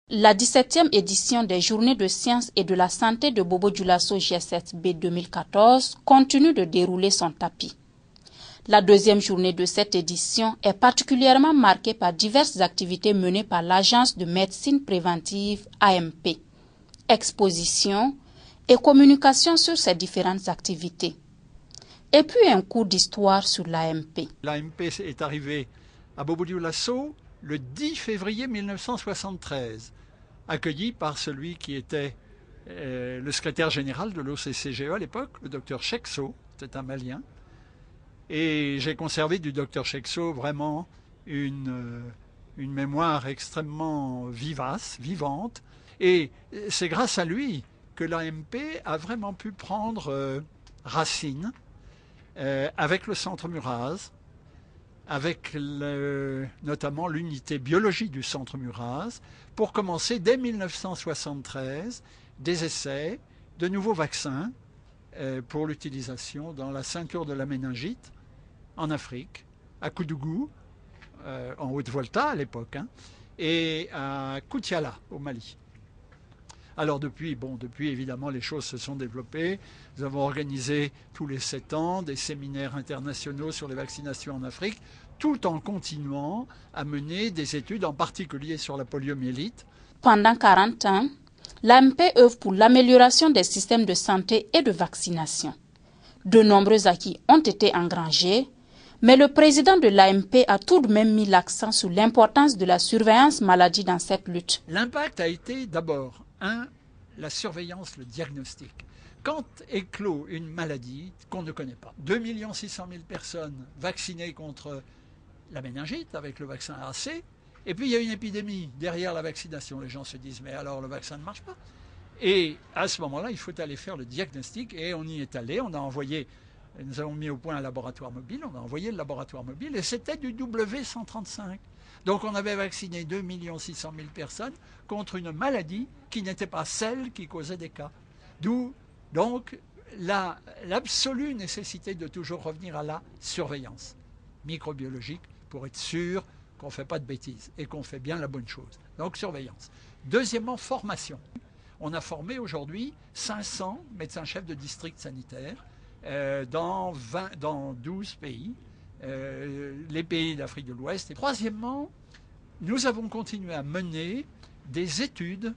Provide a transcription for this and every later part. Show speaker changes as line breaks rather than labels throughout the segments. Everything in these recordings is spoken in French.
La 17e édition des Journées de sciences et de la santé de Bobo-Dioulasso G7B 2014 continue de dérouler son tapis. La deuxième journée de cette édition est particulièrement marquée par diverses activités menées par l'Agence de médecine préventive AMP, expositions et communication sur ces différentes activités. Et puis un cours d'histoire sur l'AMP.
L'AMP est arrivée à Bobo-Dioulasso le 10 février 1973, accueilli par celui qui était le secrétaire général de l'OCCGE à l'époque, le docteur Chekso, c'était un Malien. Et j'ai conservé du docteur Chekso vraiment une mémoire extrêmement vivace, vivante. Et c'est grâce à lui que l'AMP a vraiment pu prendre racine avec le Centre Muraz, avec notamment l'unité biologie du Centre Muraz, pour commencer dès 1973 des essais de nouveaux vaccins pour l'utilisation dans la ceinture de la méningite en Afrique, à Koudougou, en Haute-Volta à l'époque, et à Koutiala au Mali. Alors depuis évidemment les choses se sont développées. Nous avons organisé tous les 7 ans des séminaires internationaux sur les vaccinations en Afrique, tout en continuant à mener des études en particulier sur la poliomyélite.
Pendant 40 ans, l'AMP œuvre pour l'amélioration des systèmes de santé et de vaccination. De nombreux acquis ont été engrangés, mais le président de l'AMP a tout de même mis l'accent sur l'importance de la surveillance maladie dans cette lutte.
L'impact a été d'abord la surveillance, le diagnostic. Quand éclot une maladie qu'on ne connaît pas, 2 600 000 personnes vaccinées contre la méningite avec le vaccin AC, et puis il y a une épidémie derrière la vaccination. Les gens se disent, mais alors le vaccin ne marche pas. Et à ce moment-là, il faut aller faire le diagnostic, et on y est allé, nous avons mis au point un laboratoire mobile, on a envoyé le laboratoire mobile, et c'était du W135. Donc on avait vacciné 2 600 000 personnes contre une maladie qui n'était pas celle qui causait des cas. D'où donc l'absolue nécessité de toujours revenir à la surveillance microbiologique pour être sûr qu'on ne fait pas de bêtises et qu'on fait bien la bonne chose. Donc surveillance. Deuxièmement, formation. On a formé aujourd'hui 500 médecins-chefs de district sanitaire dans 12 pays. Les pays d'Afrique de l'Ouest. Et troisièmement, nous avons continué à mener des études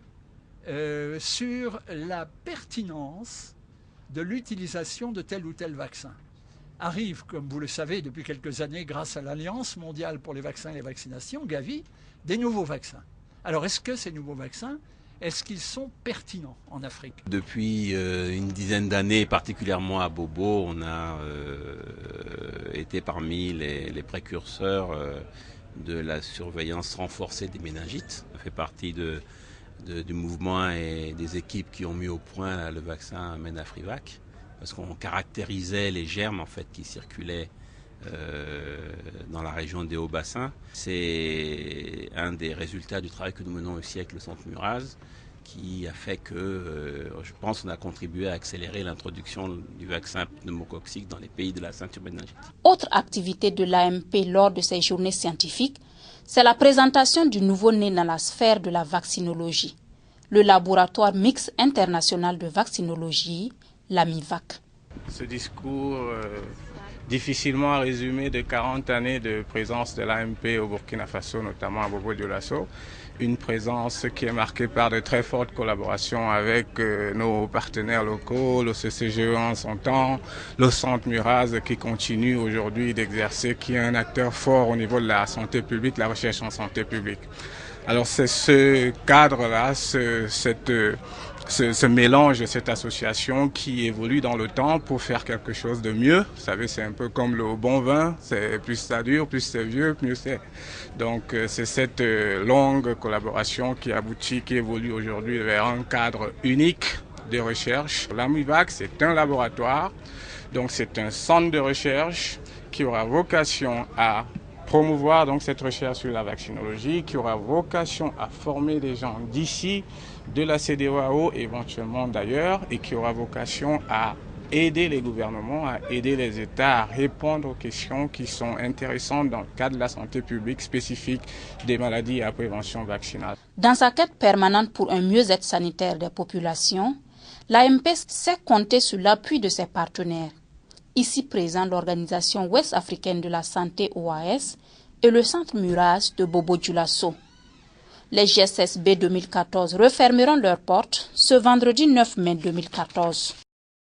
sur la pertinence de l'utilisation de tel ou tel vaccin. Arrive, comme vous le savez, depuis quelques années, grâce à l'Alliance mondiale pour les vaccins et les vaccinations, Gavi, des nouveaux vaccins. Alors, est-ce que ces nouveaux vaccins, est-ce qu'ils sont pertinents en Afrique?
Depuis une dizaine d'années, particulièrement à Bobo, on a été parmi les précurseurs de la surveillance renforcée des méningites. Ça fait partie du mouvement et des équipes qui ont mis au point le vaccin Menafrivac, parce qu'on caractérisait les germes en fait qui circulaient dans la région des Hauts-Bassins. C'est un des résultats du travail que nous menons aussi avec le Centre Muraz, qui a fait que, je pense, on a contribué à accélérer l'introduction du vaccin pneumococcique dans les pays de la ceinture méningite.
Autre activité de l'AMP lors de ces journées scientifiques, c'est la présentation du nouveau-né dans la sphère de la vaccinologie, le laboratoire mixte international de vaccinologie, l'AMIVAC.
Ce discours difficilement résumé de 40 années de présence de l'AMP au Burkina Faso, notamment à Bobo-Dioulasso, une présence qui est marquée par de très fortes collaborations avec nos partenaires locaux, l'OCCGE en son temps, le Centre Muraz qui continue aujourd'hui d'exercer, qui est un acteur fort au niveau de la santé publique, la recherche en santé publique. Alors c'est ce cadre-là, ce mélange, cette association qui évolue dans le temps pour faire quelque chose de mieux. Vous savez, c'est un peu comme le bon vin, c'est plus ça dure, plus c'est vieux, mieux c'est. Donc c'est cette longue collaboration qui aboutit, qui évolue aujourd'hui vers un cadre unique de recherche. L'AMIVAC, c'est un laboratoire, donc c'est un centre de recherche qui aura vocation à promouvoir donc cette recherche sur la vaccinologie, qui aura vocation à former des gens d'ici, de la CEDEAO éventuellement d'ailleurs, et qui aura vocation à aider les gouvernements, à aider les États à répondre aux questions qui sont intéressantes dans le cadre de la santé publique spécifique des maladies à prévention vaccinale.
Dans sa quête permanente pour un mieux-être sanitaire des populations, l'AMP sait compter sur l'appui de ses partenaires. Ici présent l'Organisation ouest africaine de la santé OAS et le Centre Murage de Bobo-Dioulasso. Les GSSB 2014 refermeront leurs portes ce vendredi 9 mai 2014.